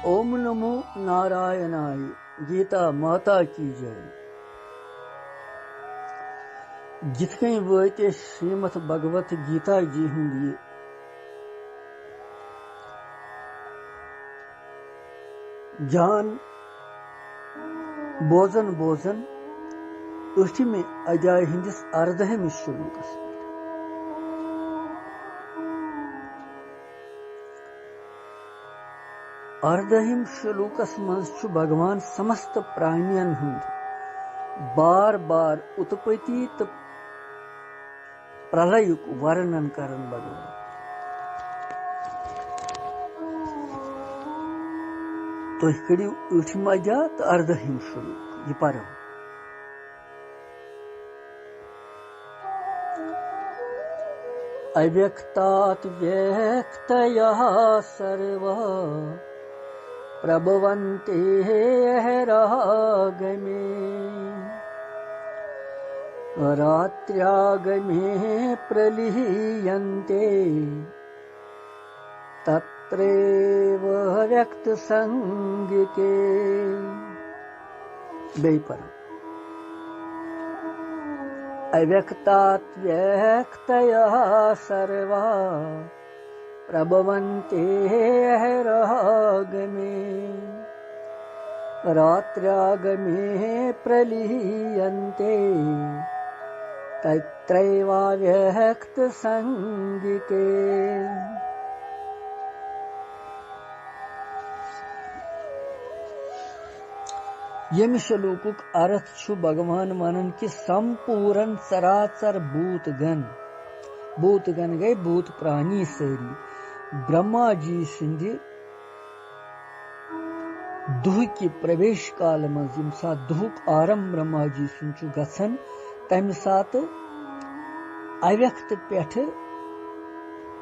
ओम नमो नारायणाय। गीता माता की जय। जित कहीं वाते श्रीमद भगवत गीता जी हुंद ये जान बोजन बोजन अठिम अध्याय हिंदिस 18 श्लोकस अर्धहिम श्लोकस मज भगवान समस्त प्राणियन हुंद बार बार उत्पत्ति तो प्रलयुक वर्णन करन भगवान। तो कड़ियो ऊठिम अध्याय तो अर्धहिम श्लोक ये पर अव्यक्तात् व्यक्तयः सर्वा प्रभवन्ते रागमे रात्र्यागमे प्रलीयन्ते तत्रैव व्यक्त संगिके बेपर अव्यक्तात् व्यक्तयः सर्वा प्रभवन्ते रागमे रात्र्यागमे प्रलीयन्ते तत्रैव व्यक्त संगिके। यम श्लोकुक अर्थ छु भगवान वनन कि संपूर्ण चराचर भूतगण गए भूत प्राणी सारी ब्रह्मा जी सिंध दुह की प्रवेश काल मज यम सात दुहुक आरंभ ब्रह्मा जी सुन गसन तम सात अव्यक्त पेठ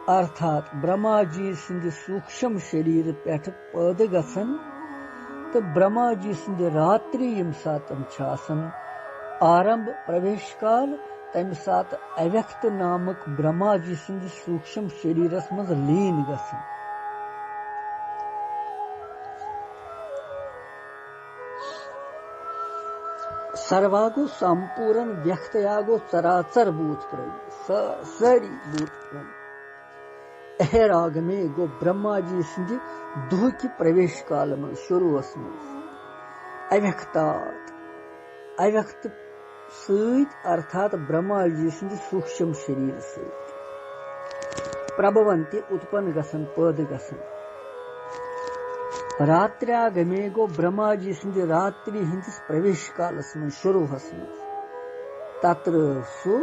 अर्थात ब्रह्मा जी सिंध सूक्ष्म शरीर पेठ पैदा गसन तो ब्रह्मा जी सिंध रात्रि यम सातन आरंभ प्रवेश काल तम सात अव्यक्त नामक ब्रह्मा जी सिंध सूक्ष्म शरीरस मज लीन गसन। सर्वा गो संपूर्ण व्यक्तया गो चराचर भूत प्राणी सारी भूत प्राणी राग में गो ब्रह्मा जी सिंध दुह की प्रवेश काल में शुरुआत में अव्यक्त सहित अर्थात ब्रह्मा जी सिंध सूक्ष्म शरीर सहित प्रभवंती उत्पन्न गसन पैदा गसन रात्र्यागमे गो ब्रह्मा जी सिंध रात्रि हिंदिस प्रवेश कालस में शुरुआत में तत्र सु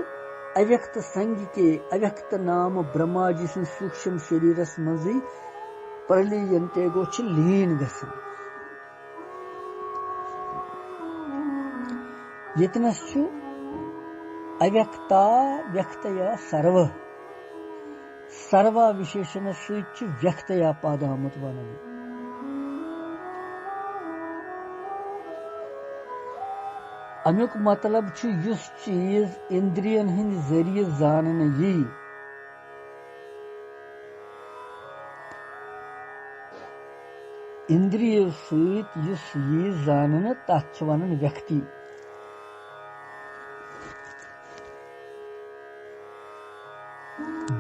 अव्यक्त संग के अव्यक्त नाम ब्रह्मा जी सिंध सूक्ष्म शरीरस मजी प्रलीयन्ते गो लीन गसन। यतनस अव्यक्ता व्यक्तया सर्वा विशेषण सहित व्यक्तया पादामत वनन। अमुक मतलब युस चीज इंद्रियन हिंद जरिए जानन यी इंद्रिय सहित युस यी जानन तथ वनन व्यक्ति।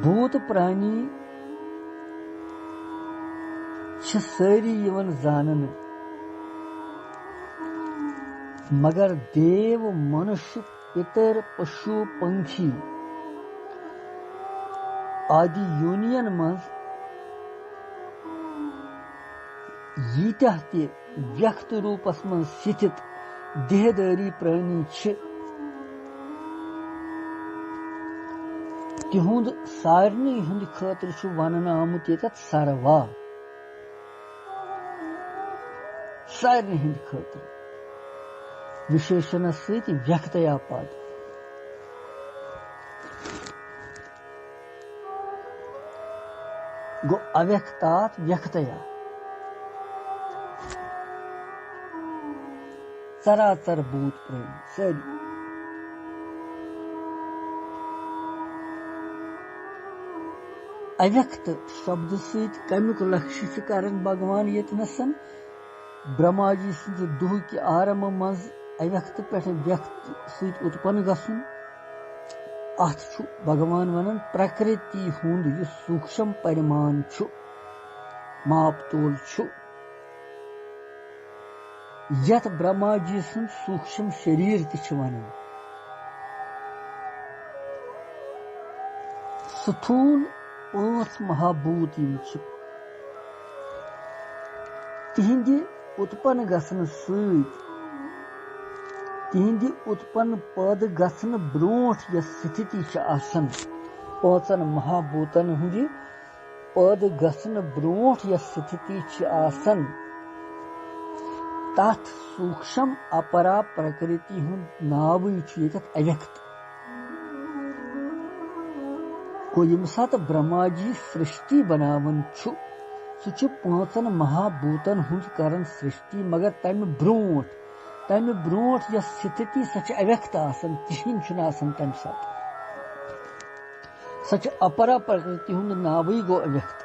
भूत प्राणी सारी यवन जानन मगर देव मनुष्य पितर पशु पंखी आदि यूनियन मज यीत्या ते व्यक्त रूपस मज स्थित देहदारी प्राणी तिहुंद सारनी हुंद खतर छु वनन आमुत येतत सर्वा सारनी हुंद खतर विशेषण सहित व्यक्तया पाद गो अव्यक्तात् व्यक्तया चराचर भूत प्राणी सारी अव्यक्त शब्द सहित कमुक लक्ष्य करन भगवान यतनसन ब्रह्मा जी सिंध दुह कि आरंभ मज अव्यक्त पे व्यक्त सहित उत्पन्न गसुन अथ छु भगवान वनन प्रकृति हुंद यह सूक्ष्म परिमाण छु माप तोल छु यत ब्रह्मा जी सिंध सूक्ष्म शरीर ति वनन स्थूल 5 महाभूत तिहिंदि उत्पन्न गसन सहित तिहिंदि उत्पन्न पद गसन ब्रोठ यह स्थिति आसन 5 महाभूतन हुंदि पद गसन ब्रोठ यह स्थिति आसन तथ सूक्ष्म अपरा प्रकृति हुंद नावई यत अव्यक्त को यम सात ब्रह्मा जी सृष्टि बनावन छु सु 5 महाभूतन हुंद करन सृष्टि मगर तम ब्रोठ यह स्थिति सच अव्यक्त आसन किहिन छुन आसन तम सात सच अपरा प्रकृति हुंद नावई गो अव्यक्त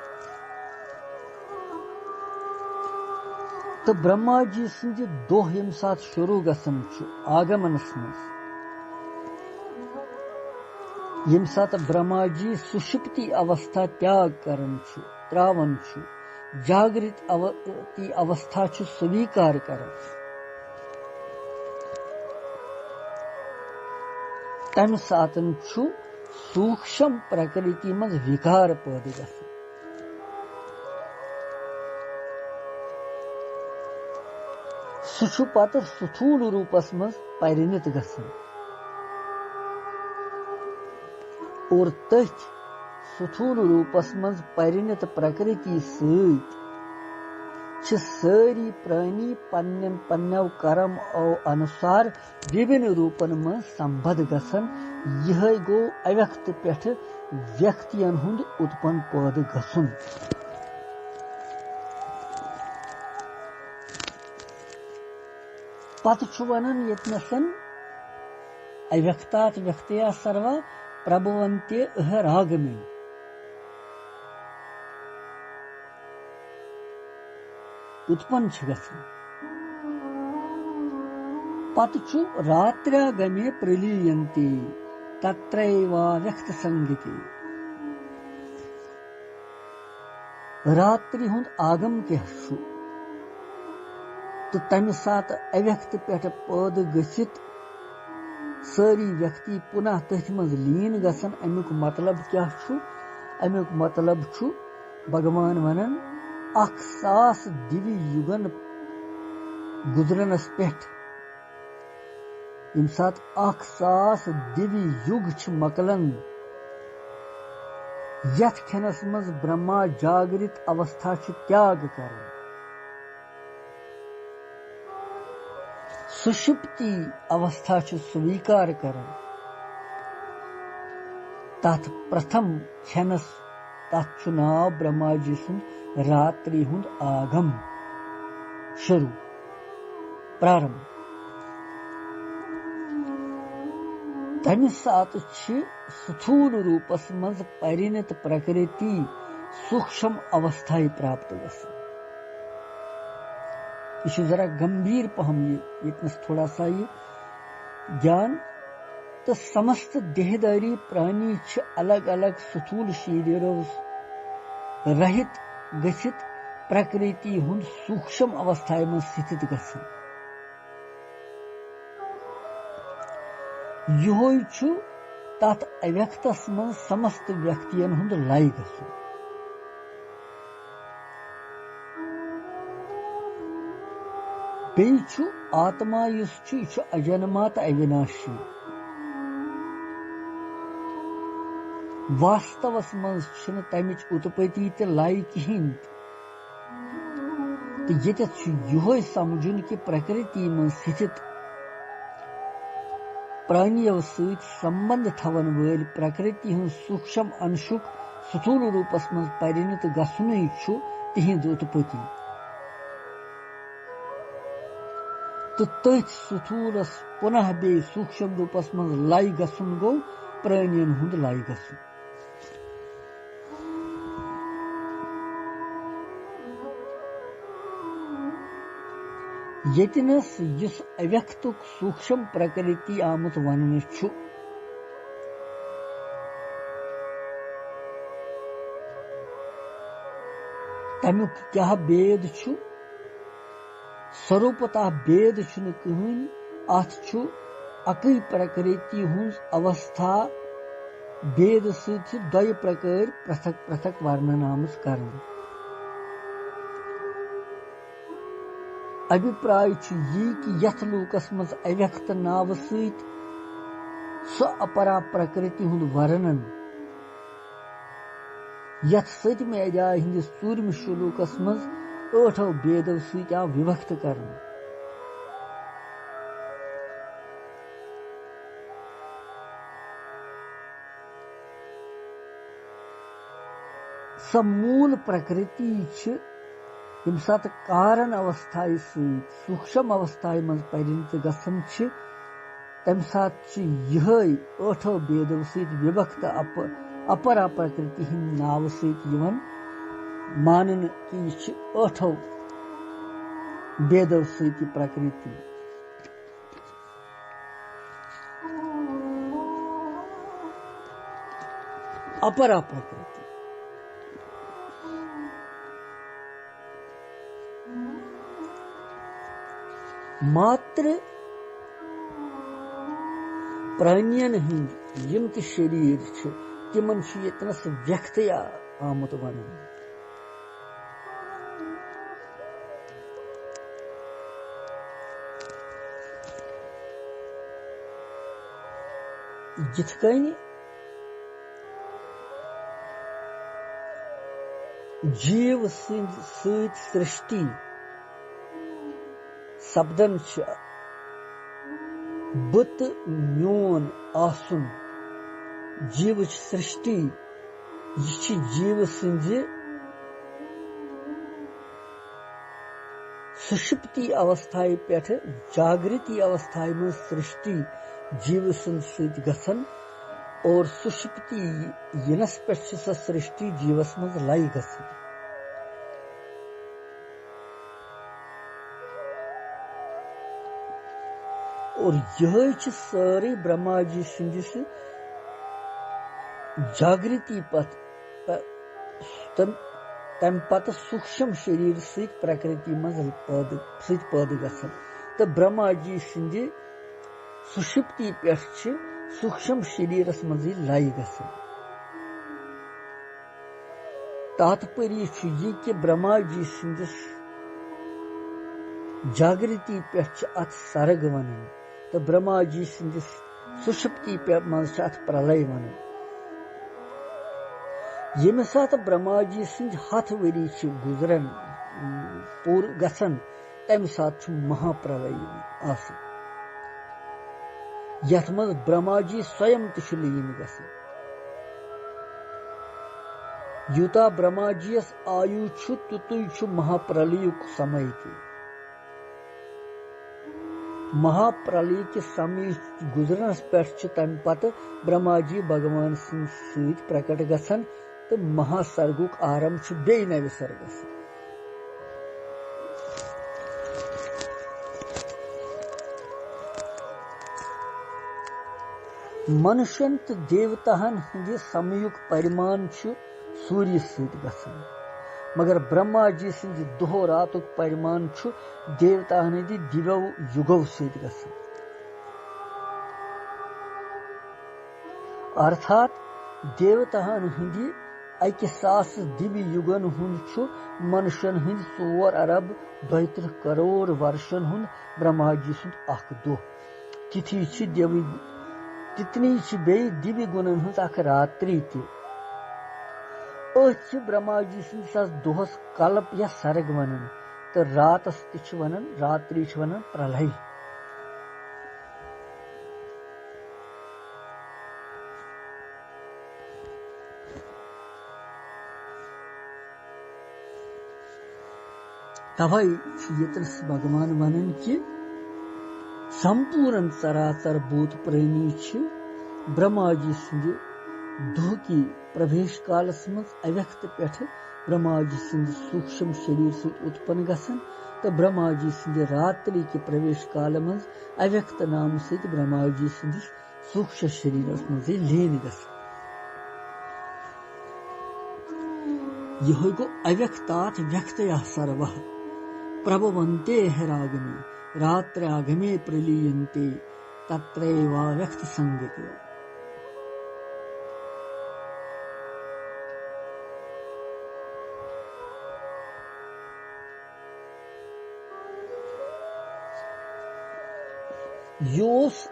तो ब्रह्मा जी सिंध दोह यम सात शुरू गसन छु आगमनस मज यम सात ब्रह्मा जी सुषुप्ति अवस्था त्याग करन छु त्रावन छु जागृत अवस्था छु स्वीकार करन तम सातन छु सूक्ष्म प्रकृति मज विकार पैदा गसन सु पत स्थूल रूपस मज परिणत गसन और तथ स्थूल रूपस मज परिणत प्रकृति सहित सारी प्राणी पन्नव कर्म अनुसार विभिन्न रूपन में संबद्ध गसन यह गो अव्यक्त पेठ व्यक्तियन हुंद उत्पन्न पद गसुन पत छु वनन यतनसन अव्यक्तात व्यक्तया सर्वा प्रभवन्ते रागमे उत्पन्न छु गसन पत छु रात्र्यागमे प्रलीयन्ते तत्रैव व्यक्त संगति रात्रि हुंद आगम के छु तो तम सात अव्यक्त पेठ पद गसित सारी व्यक्ति पुनः तथ मज लीन गसन अमुक मतलब क्या छु अमुक मतलब छु भगवान वनन 1000 दिव्य युगन गुजरनस पेठ यम सात 1000 दिव्य युग छु मकलन यथ खनस मज ब्रह्मा जागृत अवस्था छु त्याग करन सुषुप्ति अवस्था छु स्वीकार करन तथ प्रथम क्षणस तथ छु नाव ब्रह्मा जी सुंद रात्रि हुंद आगम शुरू प्रारंभ तम सात छि स्थूल रूपस मज परिणत प्रकृति सूक्ष्म अवस्था प्राप्त गसन इस जरा गंभीर पहम ये थोड़ा सा ये ज्ञान तो समस्त देहदारी प्राणी अलग अलग स्थूल शरीरों रहित गसित प्रकृति हुंद सूक्ष्म अवस्था में स्थित गसन योय छु तथ अव्यक्तस में समस्त व्यक्तियन हुंद लाई गसन बेई छु आत्मा युस छु अजन्मात अविनाशी वास्तवस मज छन तमिच उत्पत्ति ते लाई किहिन तो ये यो समझुन कि प्रकृति में स्थित प्राणियों सहित संबंध थवन वल प्रकृति हूं सूक्ष्म अंशुक स्थूल रूपस मज परिणत गसुन छु तिहिंद उत्पत्ति तो तथ स्थूलस पुनः बे सूक्ष्म रूपस मज लाई गसुन गो प्राणियन हुंद लाई गसुन यतिनस युस अव्यक्तुक सूक्ष्म प्रकृति आमुत वनने छु तमुक क्या भेद छु स्वरूपता भेद छुन कहीं अथ छु अकई प्रकृति हुंस अवस्था भेद सहित द्वय प्रकार पृथक पृथक वर्णन आमस करन अभिप्राय छु यी कि यथ लोकस मज अव्यक्त नाव सहित स्व अपरा प्रकृति हुंद वर्णन यथ सतमे अध्याय हिंदिस 4 श्लोकस मज 8 भेदों सहित आव विभक्त करन समूल प्रकृति छ यम सात कारण अवस्थाय सहित सूक्ष्म अवस्थाय मज परिणत गसन छ तम सात छ यहै 8 भेदों सहित विभक्त अपरा प्रकृति हिंद नाव सहित यवन मानन की 8 भेदों सहित प्रकृति अपरा प्रकृति मात्र प्राणियन हिंद यम त शरीर छ तिमन छ यतनस व्यक्तया आमुत वनन जिथ कनि जीव सहित सृष्टि सपदन छ बत म्योन आसुन जीव सृष्टि यह जीव सिंज सुषुप्ति अवस्थाय पेठ जागृति अवस्थाय में सृष्टि जीव सहित गसन और सुषुप्ति यनस पेठ सह सृष्टि जीवस मज लय गसन और यह सारे ब्रह्मा जी सिंदिस जागृति पथ तम पत सूक्ष्म शरीर सहित प्रकृति मज पैद गसन तो ब्रह्मा जी सिंदि सुषुप्ति पेठ सूक्ष्म शरीरस मज लय गसन तात्पर्य यह कि ब्रह्मा जी सिंदिस जागृति पेठ अत सर्ग वनन तो ब्रह्मा जी सिंदिस सुषुप्ति पे मज अत प्रलय वनन यम सात ब्रह्मा जी सिंद 7 वरी गुजरन पूर गसन तम सात महाप्रलय आसन यथ मज ब्रह्मा जी स्वयं लीन गसन यूता ब्रह्मा जी आयु तुतु महाप्रलय समय ते महाप्रलय के समय गुजरनस पे तम पत ब्रह्मा जी भगवान सहित प्रकट गसन तो महासर्गुक आरंभ बे नव सर्गस मनुष्यन तो देवताहन हंद समयुक परिमाण सूर्य सहित गसन मगर ब्रह्मा जी सिंद दोह रातुक परिमाण देवताहन हंद दिव्यो युगो सहित गसन अर्थात देवताहन हंद 1,000 दिव्य युगन हुंद मनुष्यन हंद 4 अरब 32 करोड़ वर्षन हुंद ब्रह्मा जी सुंद अख दोह तितनी बे दिव्य गुणन हंद अख रात्रि ते ब्रह्मा जी सिंद दोहस कल्प या सर्ग वनन तो रातस त वनन रात्रि वनन प्रलय तवै यतस भगवान वनन कि संपूर्ण चराचर भूत प्राणी ब्रह्मा जी सिंद दुह की प्रवेश कालस मज अव्यक्त पेठ ब्रह्मा जी सिंध सूक्ष्म शरीर से उत्पन्न गसन तो ब्रह्मा जी सिंध रात्रि के प्रवेश काल मज अव्यक्त नाम से ब्रह्मा जी सिंध सूक्ष्म शरीर मज लीन गसन यह गो अव्यक्तात् व्यक्तया सर्व प्रभवन्ते हरागमे रात्रागमे प्रलीयन्ते तत्रैवाव्यक्त संगतो योस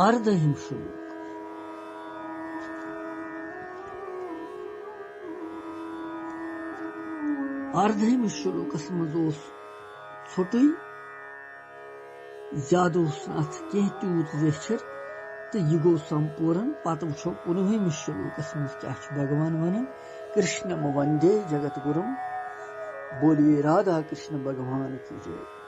अर्धहिम श्लोक अर्धहिम श्लोकस मज छोटुई ज्यादा कह तूत वेचर तो यह गो संपूर्ण पत वो 19वें श्लोकस मज क्या भगवान वन कृष्ण वंदे जगत गुरु बोलिए राधा कृष्ण भगवान की जय।